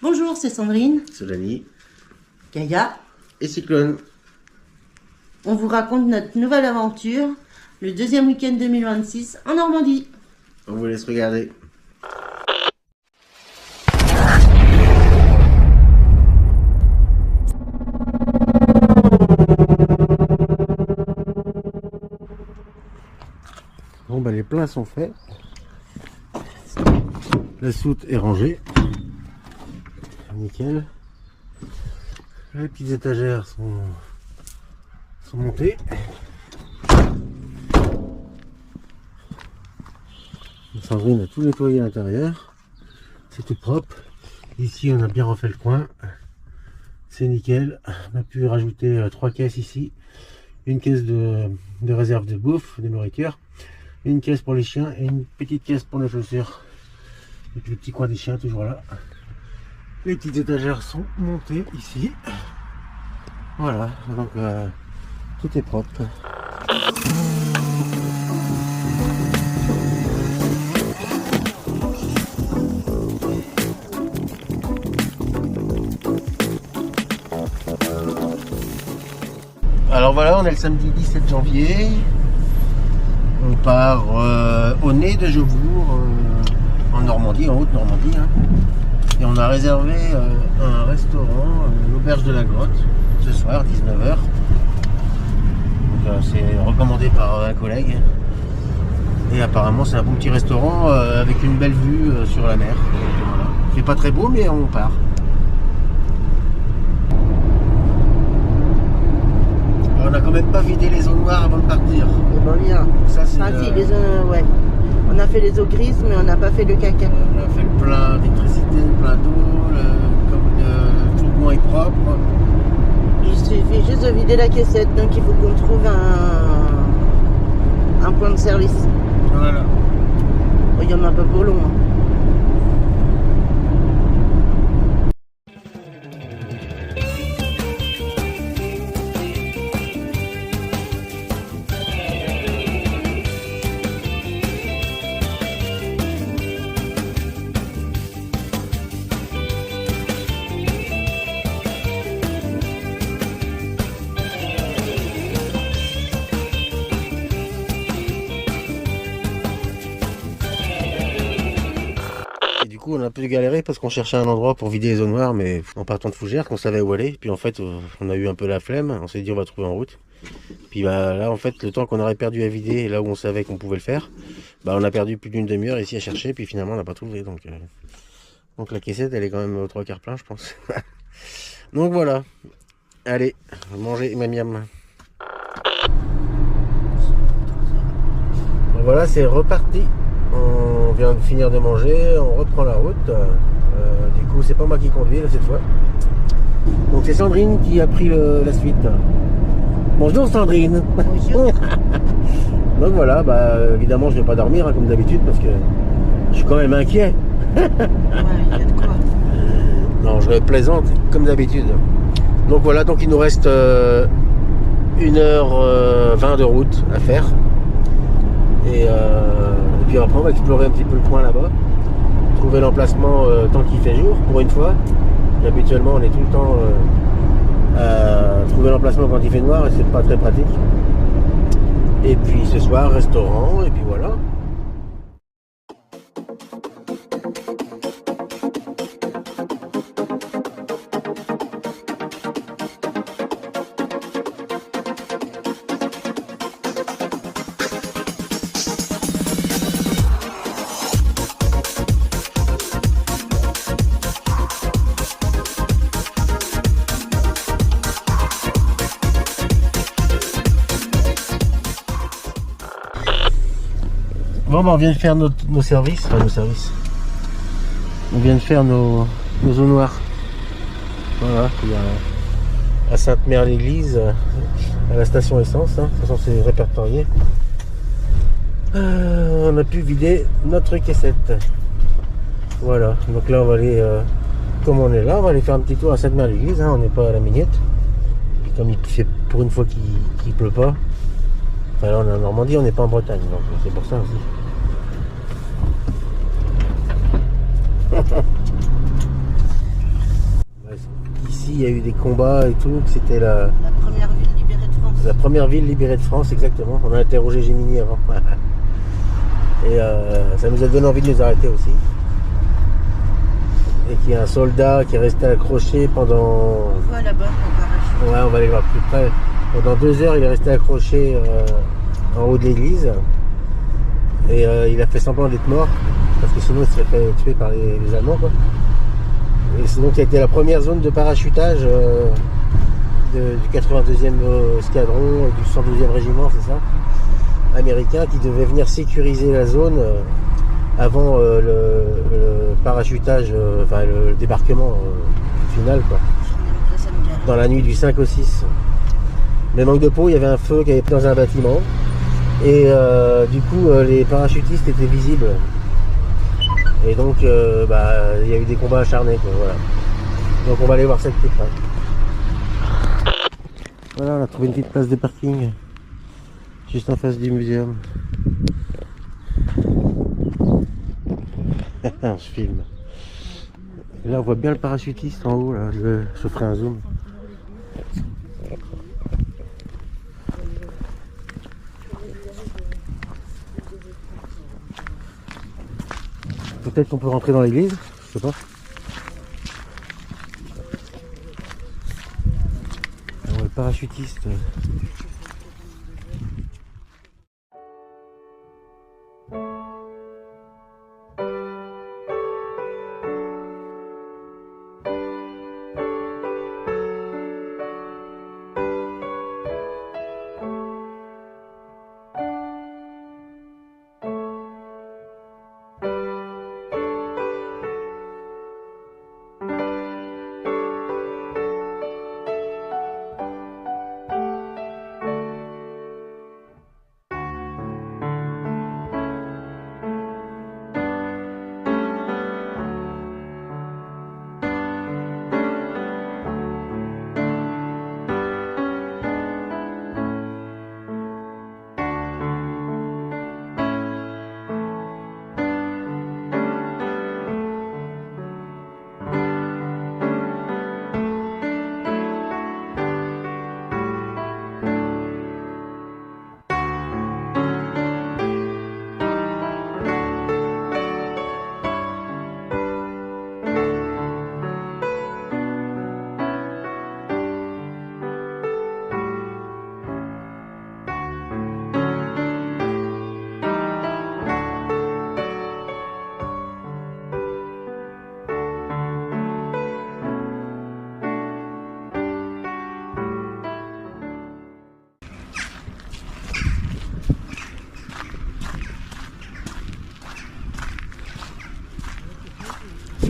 Bonjour, c'est Sandrine, Solani Gaïa. et Cyclone. On vous raconte notre nouvelle aventure, le deuxième week-end 2026 en Normandie. On vous laisse regarder. Bon bah les plats sont faits. La soute est rangée. Nickel. Les petites étagères sont montées. Sandrine a tout nettoyé à l'intérieur. C'est tout propre. Ici on a bien refait le coin. C'est nickel. On a pu rajouter 3 caisses ici. Une caisse de réserve de bouffe, de nourriture. Une caisse pour les chiens et une petite caisse pour les chaussures. Et puis le petit coin des chiens toujours là. Les petites étagères sont montées ici. Voilà, donc tout est propre. Alors voilà, on est le samedi 17 janvier. On part au nez de Jaubourg, en Normandie, en Haute-Normandie. Hein. Et on a réservé un restaurant, l'Auberge de la Grotte, ce soir, 19h. Donc c'est recommandé par un collègue. Et apparemment c'est un bon petit restaurant avec une belle vue sur la mer. Donc, voilà. C'est pas très beau, mais on part. Alors, on n'a quand même pas vidé les eaux noires avant de partir. Et bon, bien. Ça, c'est si, les eaux, ouais. On a fait les eaux grises, mais on n'a pas fait le caca. On a fait le plein d'électricité, le plein d'eau, comme le fourgon est propre. Il suffit juste de vider la caissette, donc il faut qu'on trouve un point de service. Voilà. Il y en a pas pour long. Du coup, on a un peu galéré parce qu'on cherchait un endroit pour vider les eaux noires, mais en partant de Fougères, qu'on savait où aller. Puis en fait, on a eu un peu la flemme. On s'est dit, on va trouver en route. Puis bah, là, en fait, le temps qu'on aurait perdu à vider, là où on savait qu'on pouvait le faire, bah, on a perdu plus d'une demi-heure ici à chercher. Puis finalement, on n'a pas trouvé. Donc la caissette, elle est quand même aux 3/4 plein, je pense. Donc voilà. Allez, manger miam miam. Voilà, c'est reparti. On vient de finir de manger, on reprend la route. Du coup, c'est pas moi qui conduis là, cette fois. Donc c'est Sandrine qui a pris la suite. Bonjour Sandrine. Bonjour. Donc voilà, bah, évidemment je ne vais pas dormir hein, comme d'habitude parce que je suis quand même inquiet. Ouais, il y a de quoi. Non, je plaisante comme d'habitude. Donc voilà, donc il nous reste 1h20 de route à faire. Et puis après on va explorer un petit peu le coin là-bas, trouver l'emplacement tant qu'il fait jour pour une fois. Et habituellement on est tout le temps à trouver l'emplacement quand il fait noir et c'est pas très pratique. Et puis ce soir restaurant et puis voilà. Bon, bah, on vient de faire nos services, enfin nos services. On vient de faire nos eaux noires. Voilà, il y a à Sainte-Mère-l'Église, à la station essence, hein. De toute façon c'est répertorié. On a pu vider notre caissette. Voilà, donc là on va aller, comme on est là, on va aller faire un petit tour à Sainte-Mère-l'Église, hein. On n'est pas à la Mignette. Puis comme il fait pour une fois qu'il pleut pas, enfin là on est en Normandie, on n'est pas en Bretagne, donc c'est pour ça aussi. il y a eu des combats et tout, que c'était La première ville libérée de France. la première ville libérée de France, exactement. On a interrogé Gemini avant. Et ça nous a donné envie de nous arrêter aussi. Et qu'il y a un soldat qui est resté accroché pendant... On voit là-bas au parachute. Ouais, on va aller voir plus près. Pendant 2 heures, il est resté accroché en haut de l'église. Et il a fait semblant d'être mort, parce que sinon il serait fait tuer par les Allemands, quoi. Et c'est donc, ça a été la première zone de parachutage du 82e escadron, du 112e régiment, c'est ça, américain, qui devait venir sécuriser la zone avant le parachutage, enfin le débarquement final, quoi, dans la nuit du 5 au 6. Mais manque de peau, il y avait un feu qui avait pris dans un bâtiment, et du coup les parachutistes étaient visibles. Et donc, il y a eu des combats acharnés, quoi, voilà. Donc on va aller voir ça de plus près. Voilà, on a trouvé une petite place de parking, juste en face du muséum. On se filme. Et là, on voit bien le parachutiste en haut, là. Je ferai un zoom. Peut-être qu'on peut rentrer dans l'église, je sais pas. On voit le parachutiste.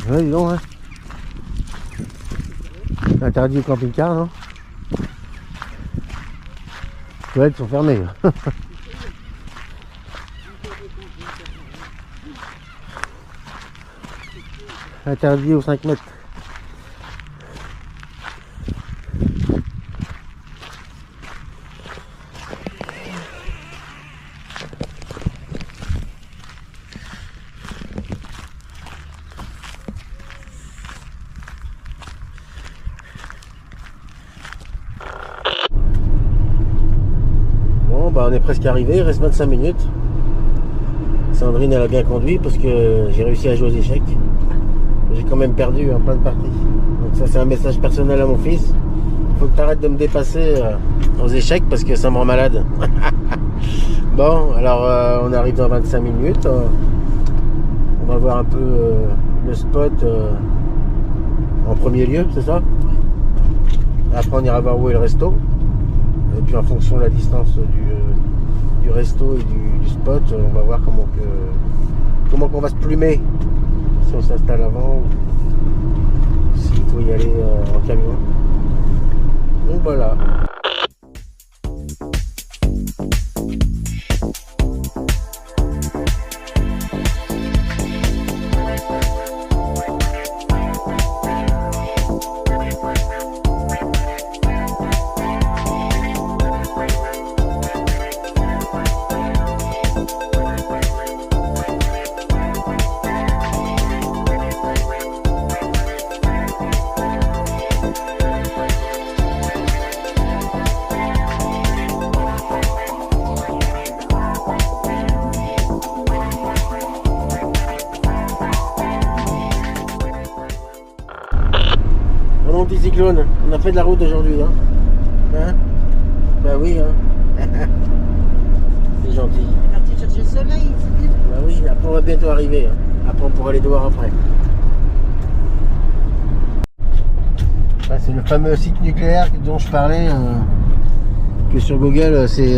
Ouais, dis donc, hein. C'est interdit au camping-car, non? Les toilettes sont fermées. Interdit aux 5 mètres. On est presque arrivé, il reste 25 minutes. Sandrine, elle a bien conduit parce que j'ai réussi à jouer aux échecs. J'ai quand même perdu en plein de parties. Donc ça, c'est un message personnel à mon fils. Il faut que tu arrêtes de me dépasser aux échecs parce que ça me rend malade. Bon, alors on arrive dans 25 minutes. On va voir un peu le spot en premier lieu, c'est ça? Après, on ira voir où est le resto. Et puis en fonction de la distance du resto et du spot, on va voir comment qu'on va se plumer, si on s'installe avant ou s'il faut y aller en camion. Donc voilà. mon petit cyclone, on a fait de la route aujourd'hui. Hein, bah oui, hein. C'est gentil. On est parti chercher le soleil. Bah oui, après on va bientôt arriver. Hein. Après on pourra aller voir après. Ça, c'est le fameux site nucléaire dont je parlais. Que sur Google, c'est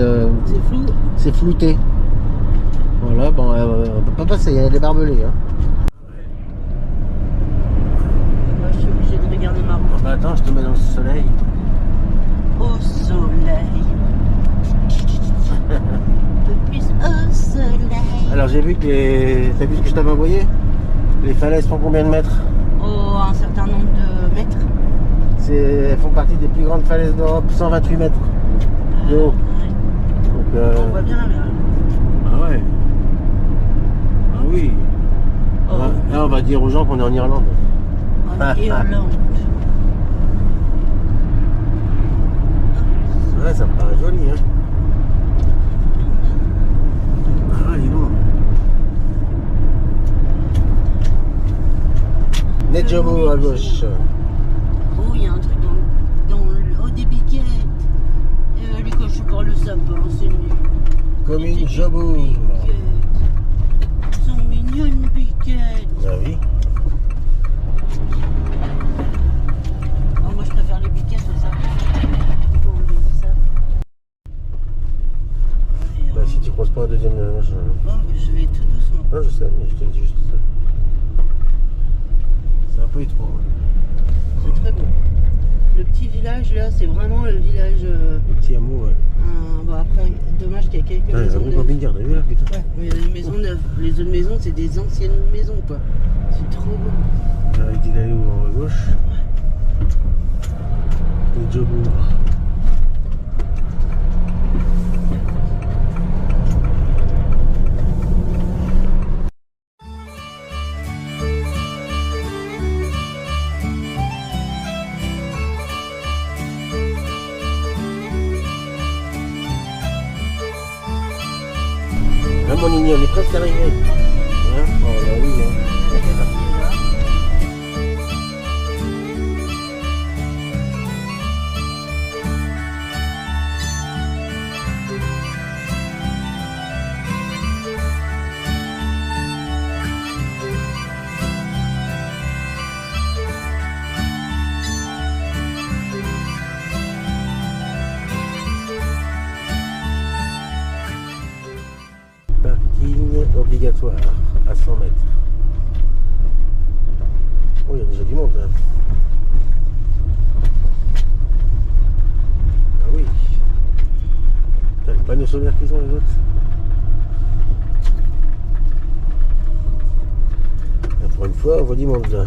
flou. c'est flouté. Voilà, bon, on peut pas passer, il y a des barbelés. Hein. Moi, je suis obligée de regarder ma route. Bah attends, je te mets dans le soleil. Au soleil. Depuis au soleil. Alors j'ai vu que les... T'as vu ce que je t'avais envoyé? Les falaises font combien de mètres? Oh, un certain nombre de mètres. Elles font partie des plus grandes falaises d'Europe, 128 mètres de haut. Ouais. Donc, On voit bien la mer. Ah ouais. Ah oui. Oh. Là on va dire aux gens qu'on est en Irlande. En Irlande. Ouais, ça me paraît joli, hein. Ah, dis donc. Nedjobo à gauche. Oh, il y a un truc dans le haut des piquettes. Les cochons pour le sapin, c'est nul. Commune Jobour. Elles sont mignonnes, piquettes. Ah oui. Oh, moi, je préfère les piquettes aux sapins. Pour le sapin. Bah, si tu croises pas un deuxième machin. Oh, mais je vais tout doucement. Non, je sais, mais je te dis juste ça. C'est un peu étroit. C'est très beau. Le petit village, là, c'est vraiment le village... Le petit hameau, ouais. bon, après, dommage qu'il y a quelques Ah, maisons un gros neuves. camping-car, t'as vu là, putain? Ouais, mais les maisons neuves. Les autres maisons, c'est des anciennes maisons, quoi. C'est trop beau. Là, il dit d'aller où, en haut à gauche? Le Jobour. Ah, mon Nini, on est presque arrivé. Hein? Oh là oui, hein. Parking obligatoire à 100 mètres. Oh, il y a déjà du monde là. Ah oui. T'as le panneau solaire qu'ils ont les autres. Là, pour une fois, on voit du monde là.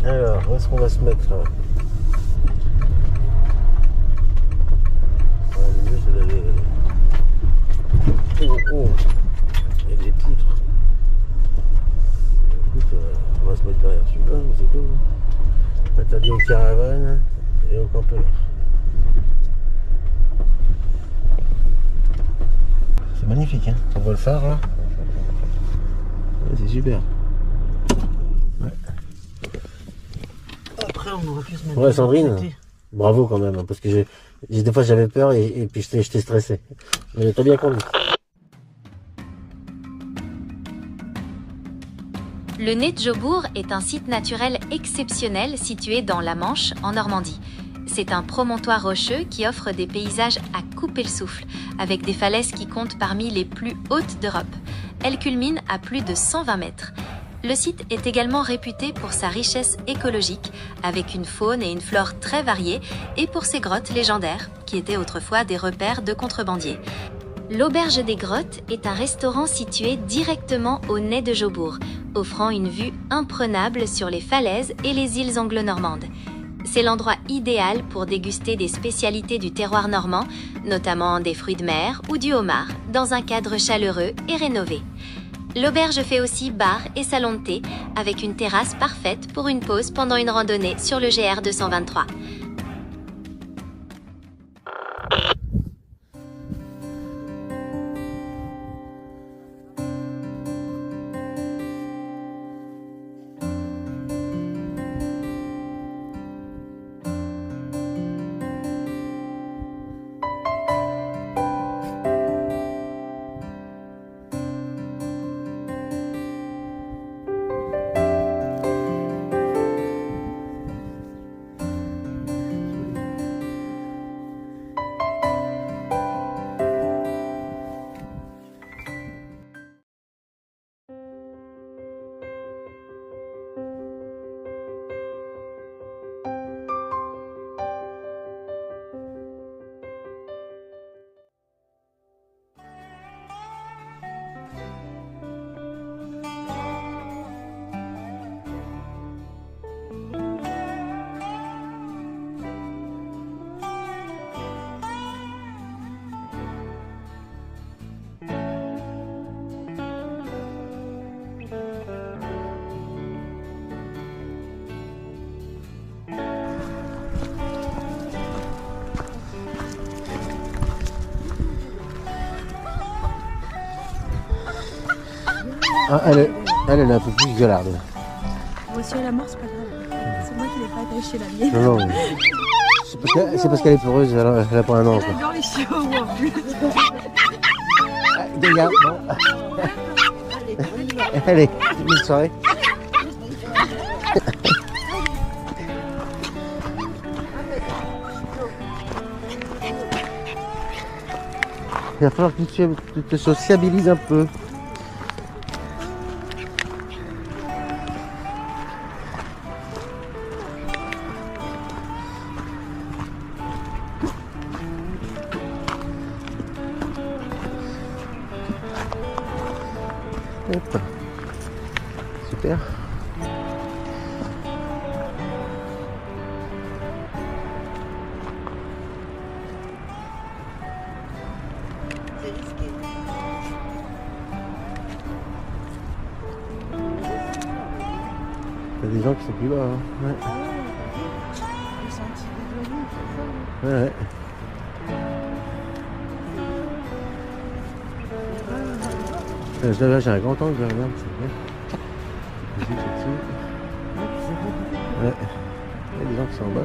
Alors, où est-ce qu'on va se mettre là? Le mieux c'est d'aller... Oh, il y a des poutres. Écoute, on va se mettre derrière celui-là, c'est tout. Interdit aux caravanes et aux campeurs. C'est magnifique, hein. On voit le phare là. Ouais, c'est super. Ouais. Après, on aurait pu se mettre... Ouais, Sandrine, bravo quand même, parce que des fois j'avais peur et puis j'étais stressé. Mais t'as bien conduit. Le Nez de Jobour est un site naturel exceptionnel situé dans la Manche, en Normandie. C'est un promontoire rocheux qui offre des paysages à couper le souffle, avec des falaises qui comptent parmi les plus hautes d'Europe. Elles culminent à plus de 120 mètres. Le site est également réputé pour sa richesse écologique, avec une faune et une flore très variées, et pour ses grottes légendaires, qui étaient autrefois des repères de contrebandiers. L'Auberge des Grottes est un restaurant situé directement au Nez de Jobour, offrant une vue imprenable sur les falaises et les îles anglo-normandes. C'est l'endroit idéal pour déguster des spécialités du terroir normand, notamment des fruits de mer ou du homard, dans un cadre chaleureux et rénové. L'auberge fait aussi bar et salon de thé, avec une terrasse parfaite pour une pause pendant une randonnée sur le GR 223. Ah, elle est un peu plus galarde. Moi aussi, à la mort, c'est pas grave. C'est moi qui l'ai pas attaché la mienne. Non, non. C'est parce qu'elle est peureuse, elle a pas un ange. Elle adore les chiots en plus. Regarde, bon. Allez, bonne soirée. Il va falloir que tu te sociabilises un peu. Hop. Super. C'est risqué. Il y a des gens qui sont plus bas. Hein. Ouais. Les sentiers développés, c'est ça. Ouais, ouais. Là, j'ai un grand angle, regarde, c'est bien. Juste là-dessus. Ouais. Il y a des gens qui sont en bas.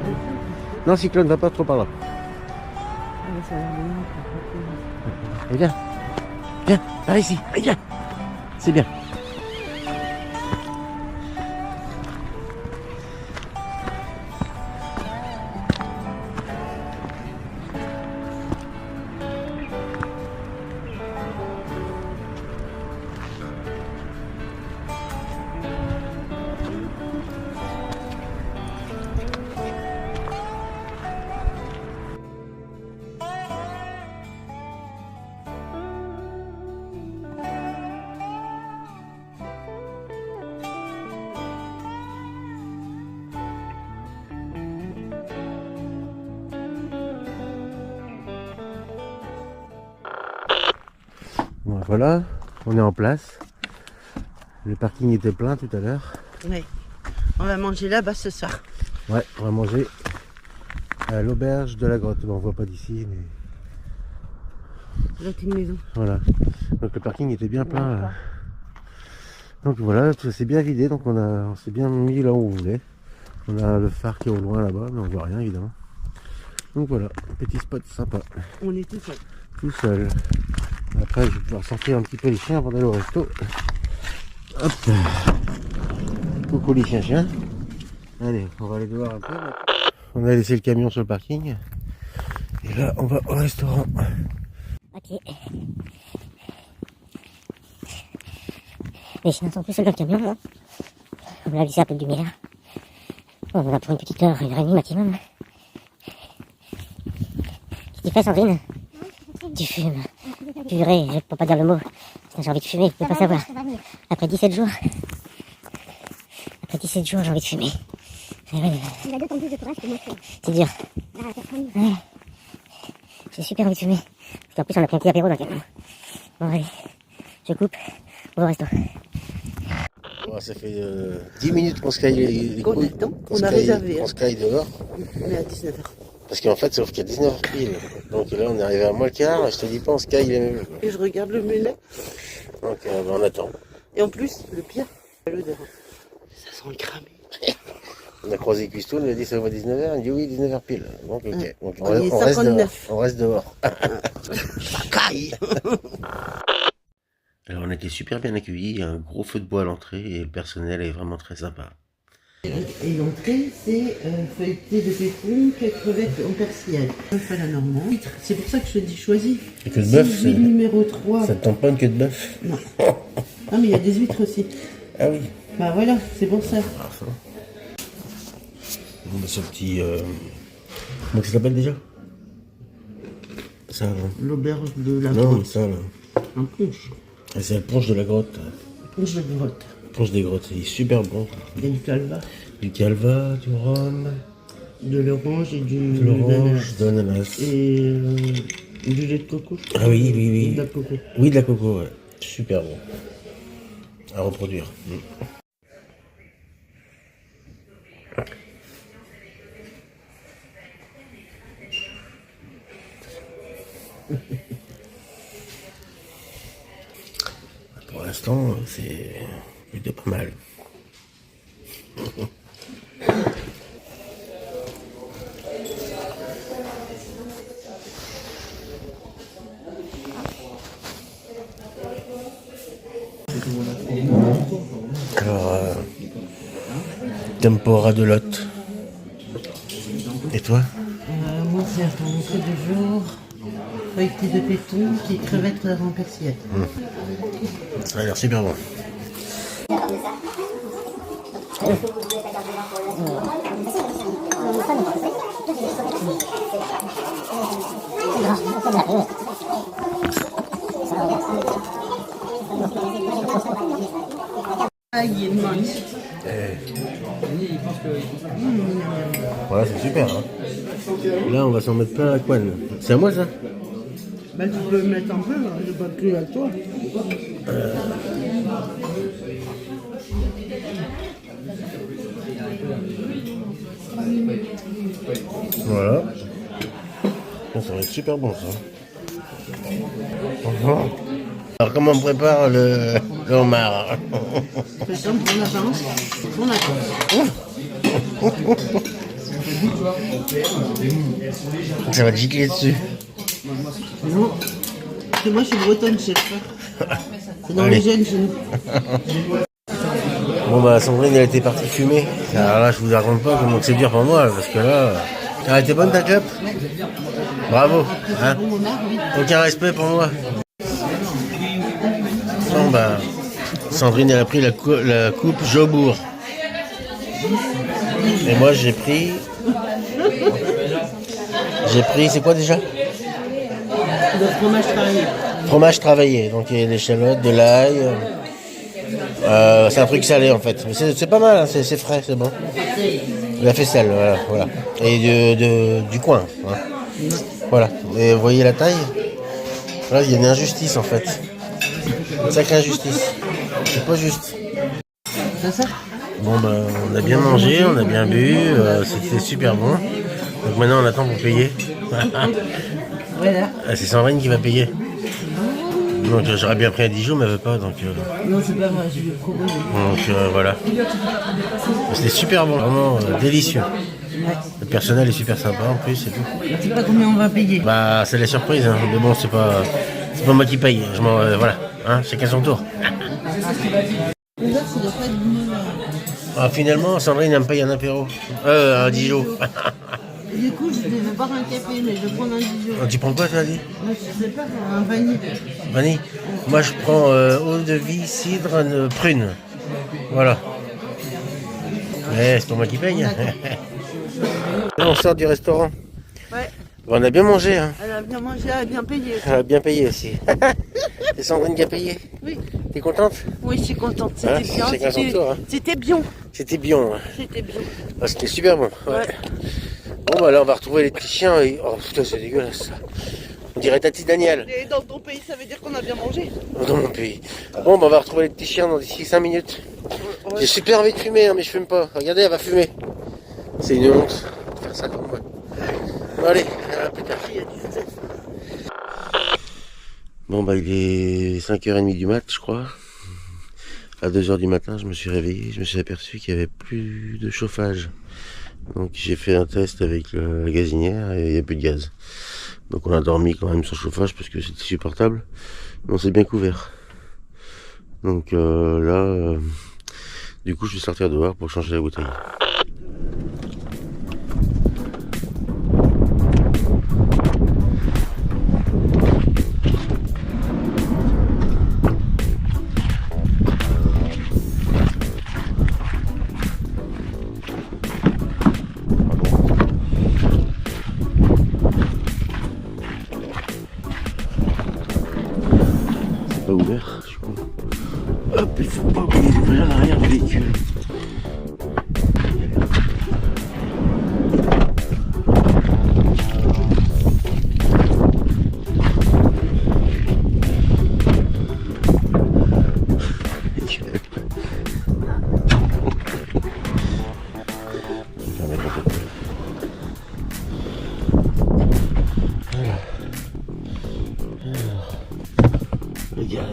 Non, Cyclone, va pas trop par là. Et viens. Viens, par ici. Allez, viens. C'est bien. Bon, voilà, on est en place. Le parking était plein tout à l'heure. Oui. On va manger là-bas ce soir. Ouais, on va manger à l'auberge de la grotte. Bon, on voit pas d'ici, mais Là, c'est une maison. voilà. Donc le parking était bien plein. Là. Donc voilà, tout s'est bien vidé. Donc on s'est bien mis là où on voulait. On a le phare qui est au loin là-bas, mais on voit rien évidemment. Donc voilà, petit spot sympa. On est tout seul. Tout seul. Après, je vais pouvoir sortir un petit peu les chiens avant d'aller au resto. Hop. Coucou les chiens. Allez, on va aller dehors un peu. On a laissé le camion sur le parking. Et là, on va au restaurant. Ok. Les chiens sont tous seuls dans le camion, là. On l'a laissé un peu de lumière. On en a pour une petite heure, 1h30 maximum. Qu'est-ce que tu fais, Sandrine? Tu fumes. Purée, je peux pas dire le mot. Putain, j'ai envie de fumer, je peux pas savoir. Après 17 jours. Après 17 jours, j'ai envie de fumer. Il a d'autant plus de courage que moi je fais. C'est dur. Là, personne. Ouais. J'ai super envie de fumer. Parce qu'en plus, on a pris un petit apéro dans le camion. Bon, allez. Je coupe. On va au resto. Bon, ça fait 10 minutes qu'on sky les Qu'on couilles. attend, on a réservé, On hein. sky dehors. On est à 19h. Parce qu'en fait, sauf qu'il y a 19h pile. Donc là, on est arrivé à moins le quart. Je te dis pas, on sky les mêmes. Et je regarde le mulet. Donc on attend. Et en plus, le pire, l'odeur. Ça sent le cramé. On a croisé Cuistoun, il a dit ça va 19h. Il dit oui, 19h pile. Donc ok. Donc, On est reste 59. dehors. On reste dehors. Ça caille. Alors on a été super bien accueillis. Il y a un gros feu de bois à l'entrée et le personnel est vraiment très sympa. Et l'entrée, c'est feuilleté de pétrole, crevettes en persillade. Bœuf à la normande. C'est pour ça que je te dis choisis. Et que de bœuf, Si huile numéro 3. Ça te tente pas une queue de bœuf? Non. Ah, mais il y a des huîtres aussi. Ah oui. Bah voilà, c'est pour ça. Bon, bah, ce petit. Comment ça s'appelle déjà? Ça, là. L'auberge de la Non, grotte. ça, là. Un punch. Ah, c'est la ponche de la grotte. Punch de grotte. Ponche des grottes, il est super bon. Il y a du calva, Du calva, du rhum, de l'orange et de l'orange, de l'ananas. Et du lait de coco. Ah oui, oui, oui. De la coco. Oui, de la coco, ouais. Super bon. À reproduire. Pour l'instant, l'instant, c'est plutôt pas mal. Alors, tempura de lot. Et toi? Moi, c'est un entrée du jour. Feuilleté de péton, qui crevettes en persillade. Ça a l'air super bon. Voilà, c'est super. Hein. Là, on va s'en mettre plein la couenne. C'est à moi ça? Bah, tu peux le mettre un peu, hein, je pas plus à toi. Voilà. Ça va être super bon ça. Alors comment on prépare le homard? C'est simple, on avance, on attend. Ça va te gicler dessus. Non, parce que moi je suis bretonne, chef. C'est dans Allez. les gènes chez nous. Bon bah Sandrine elle était partie fumer. Alors là je vous raconte pas comment c'est dur pour moi parce que là. Elle était bonne ta clope? Bravo. Hein, aucun respect pour moi. Bon bah Sandrine elle a pris la coupe Jobour. Et moi j'ai pris, c'est quoi déjà? Le fromage travaillé. Fromage travaillé, donc il y a des échalotes, de l'ail. C'est un truc salé en fait, mais c'est pas mal, hein, c'est frais, c'est bon. La faisselle, voilà. Et du coin. Hein. Voilà. Et vous voyez la taille? Là il y a une injustice en fait. Une sacrée injustice. C'est pas juste. C'est ça? Bon ben on a bien mangé, on a bien bu, c'était super bon. Donc maintenant on attend pour payer. Voilà. C'est Sandrine qui va payer. Donc j'aurais bien pris un Dijon mais elle veut pas donc. Non, c'est pas vrai, je lui ai proposé. Donc voilà. C'était super bon, vraiment délicieux. Ouais. Le personnel est super sympa en plus et tout. Je sais pas combien on va payer. Bah c'est la surprise, hein. Mais bon c'est pas moi qui paye. Je m'en voilà, hein, chacun son tour. Déjà, ça doit pas être du mal. Ah, finalement Sandrine elle me paye un apéro. Un Dijon. Du coup, je devais boire un café, mais je vais prendre un Dijon. Tu prends quoi toi dit? Moi, je sais pas, un vanille. Vanille. Moi je prends eau de vie, cidre, prune. Voilà. Ouais, c'est pour moi qui paye. Là, on sort du restaurant. Ouais. Bon, on a bien mangé. Hein. Elle a bien mangé, elle a bien payé. Elle a bien payé aussi. C'est Sandrine qui a payé. Oui. T'es contente? Oui, je suis contente. C'était Hein, bien. chacun son tour, hein. C'était bien. C'était bien. Hein. C'était bien. Ah, c'était super bon. Ouais. Bon, bah là, on va retrouver les petits chiens. Et... Oh putain, c'est dégueulasse ça. On dirait Tati Daniel. Et dans ton pays, ça veut dire qu'on a bien mangé. Dans mon pays. Bon, bah on va retrouver les petits chiens dans d'ici 5 minutes. Ouais. J'ai super envie de fumer, hein, mais je fume pas. Regardez, elle va fumer. C'est une honte de faire ça comme moi. Bon, allez, à plus tard. Bon, bah il est 5h30 du mat, je crois. À 2h du matin, je me suis réveillé. Je me suis aperçu qu'il n'y avait plus de chauffage. Donc j'ai fait un test avec la gazinière et il n'y a plus de gaz. Donc on a dormi quand même sans chauffage parce que c'était supportable. Mais on s'est bien couvert. Donc là, du coup je vais sortir dehors pour changer la bouteille. Pas ouvert, je suis con. Hop, il faut pas oublier d'ouvrir l'arrière du véhicule. Le gaz.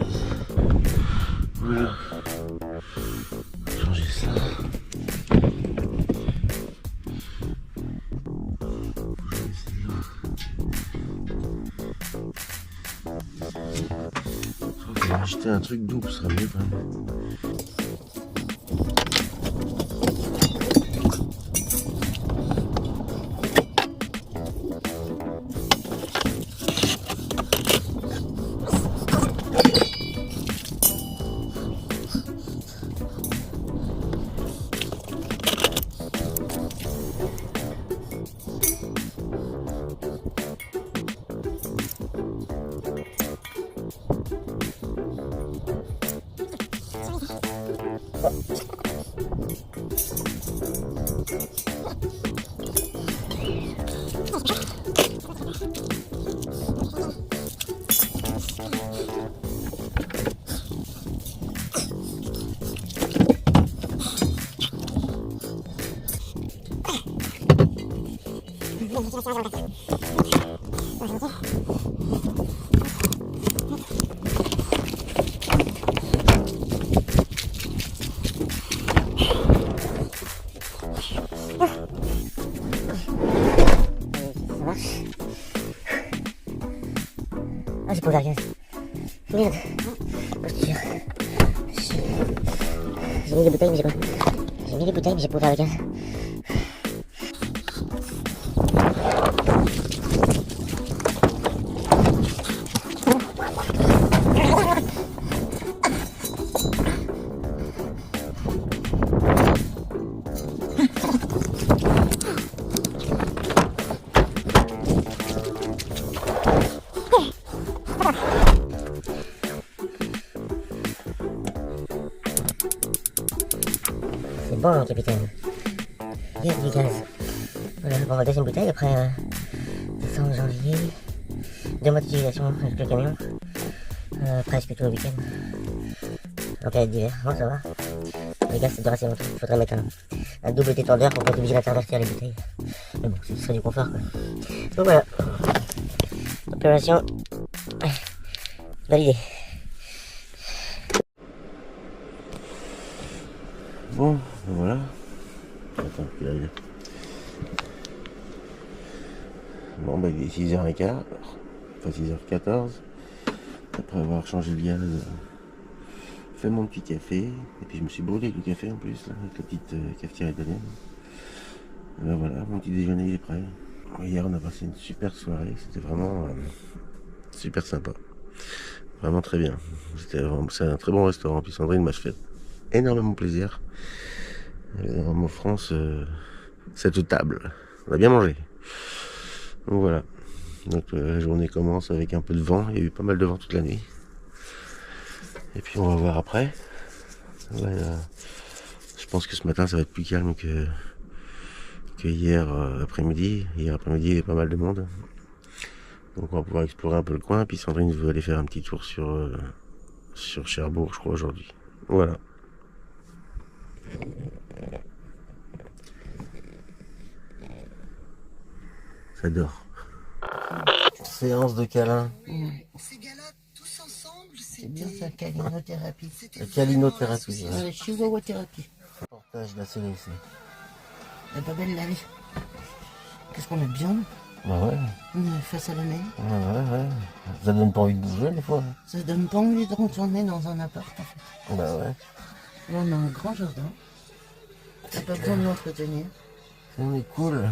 Acheter un truc doux, ce serait mieux quand même. Ah, j'ai pas ouvert le gaz. Merde. Oh, je te jure. J'ai mis les bouteilles, mais j'ai pas. J'ai mis les bouteilles, mais j'ai pas ouvert le gaz. C'est bon, capitaine. Il y a du gaz. Voilà, bon, la deuxième bouteille après décembre, janvier. 2 mois d'utilisation avec le camion. Presque tout le week-end. En période d'hiver, bon ça va. Le gaz ça dure assez longtemps. Il faudrait mettre un double détendeur pour pas être obligé d'intervertir les bouteilles. Mais bon, ce serait du confort quoi. Donc voilà. Opération validée. Bon, voilà. Attends, qu'il aille. Bon, bah, il est 6h15, enfin 6h14. Après avoir changé le gaz, fait mon petit café. Et puis je me suis brûlé avec le café en plus, là, avec la petite cafetière italienne. Et ben voilà, mon petit déjeuner il est prêt. Hier on a passé une super soirée, c'était vraiment super sympa. Vraiment très bien. C'est un très bon restaurant, puis Sandrine m'a fait énormément plaisir. On m'offrant cette table. On a bien mangé. Donc voilà. Donc la journée commence avec un peu de vent. Il y a eu pas mal de vent toute la nuit. Et puis on va voir après. Ouais, je pense que ce matin ça va être plus calme que hier après-midi. Hier après-midi il y avait pas mal de monde. Donc on va pouvoir explorer un peu le coin. Puis Sandrine veut aller faire un petit tour sur Cherbourg je crois aujourd'hui. Voilà. Ça dort. Séance de câlin. Ces gars-là, tous ensemble, c'est bien ça, calinothérapie. La calinothérapie. La chihuahua-thérapie. Reportage de la CDC. Elle est pas belle la vie. Qu'est-ce qu'on est bien Bah ouais. Face à la mer. Ouais. Ça donne pas envie de bouger des fois. Ça donne pas envie de retourner dans un appart en fait. Bah ouais. Là on a un grand jardin. T'as pas besoin de l'entretenir. On est cool.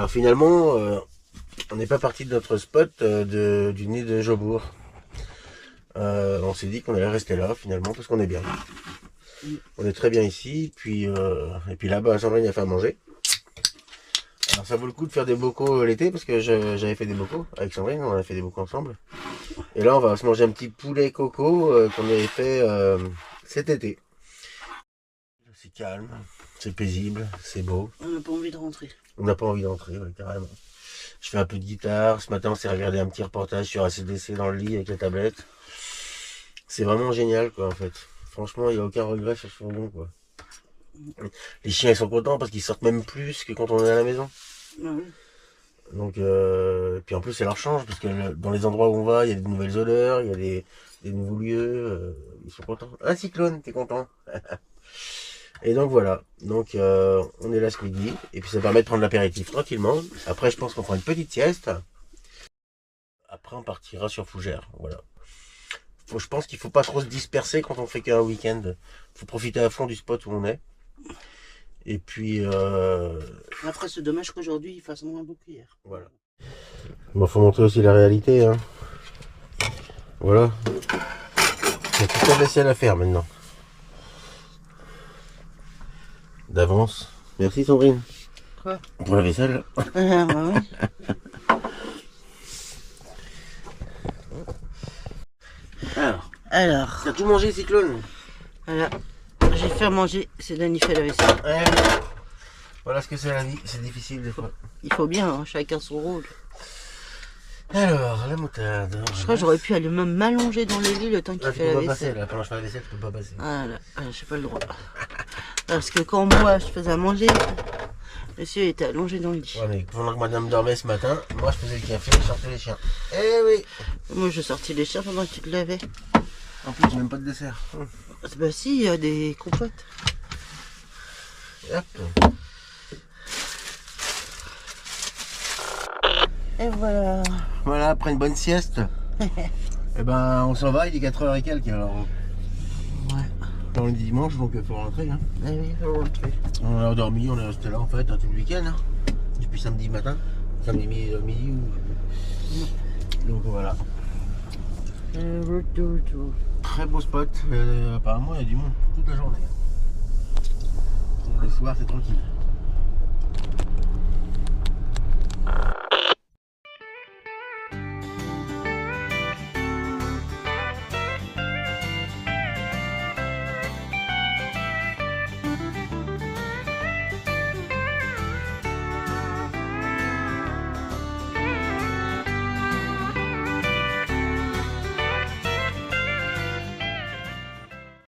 Alors finalement, on n'est pas parti de notre spot du nez de Jobourg. On s'est dit qu'on allait rester là finalement parce qu'on est bien. On est très bien ici, puis et puis là-bas, Sandrine a fait à manger. Alors ça vaut le coup de faire des bocaux l'été parce que j'avais fait des bocaux avec Sandrine, on a fait des bocaux ensemble. Et là on va se manger un petit poulet coco qu'on avait fait cet été. C'est calme, c'est paisible, c'est beau. On n'a pas envie de rentrer. On n'a pas envie d'entrer, ouais, carrément. Je fais un peu de guitare. Ce matin on s'est regardé un petit reportage sur ACDC dans le lit avec la tablette. C'est vraiment génial quoi en fait. Franchement il n'y a aucun regret sur ce fourgon quoi. Les chiens ils sont contents parce qu'ils sortent même plus que quand on est à la maison. Ah oui. Donc puis en plus ça leur change parce que dans les endroits où on va il y a des nouvelles odeurs, il y a des nouveaux lieux, ils sont contents. Un cyclone, t'es content. Et donc voilà, donc on est là ce midi et puis ça permet de prendre l'apéritif tranquillement. Après je pense qu'on fera une petite sieste. Après on partira sur Fougères, voilà. Je pense qu'il faut pas trop se disperser quand on fait qu'un week-end. Faut profiter à fond du spot où on est. Et puis Après, c'est dommage qu'aujourd'hui il fasse moins beau qu'hier. voilà. Bon, faut montrer aussi la réalité, hein. Voilà. Il y a toute la vaisselle à faire maintenant. D'avance. Merci Sandrine. Quoi? Pour la vaisselle. Ah bah oui. Alors, T'as tout mangé Cyclone? voilà. J'ai fait à manger, c'est Dany fait la vaisselle. Ouais. Voilà ce que c'est la vie, c'est difficile des fois. Il faut bien, hein, chacun son rôle. Alors, la moutarde. Je crois que j'aurais pu aller même m'allonger dans le lit le temps qu'il Ah, tu fait peux la pas passer vaisselle. là, pendant que je fais la vaisselle, tu peux pas passer. Ah là, j'ai pas le droit. Parce que quand moi je faisais à manger, monsieur était allongé dans le lit. Ouais, mais pendant que madame dormait ce matin, moi je faisais le café et je sortais les chiens. Eh oui. Moi je sortis les chiens pendant que tu te lavais. En plus, j'ai même pas de dessert. Bah si, il y a des compotes. Hop. Et voilà. Voilà, après une bonne sieste. Et ben, on s'en va, il est 4h et quelques alors. Ouais. On est dimanche, donc il faut rentrer. Hein. Ah oui, faut rentrer. On a dormi, on est resté là en fait tout le week-end. Hein. Depuis samedi matin. Samedi midi ou. Donc voilà. Très beau spot. Apparemment, il y a du monde toute la journée. Le soir, c'est tranquille.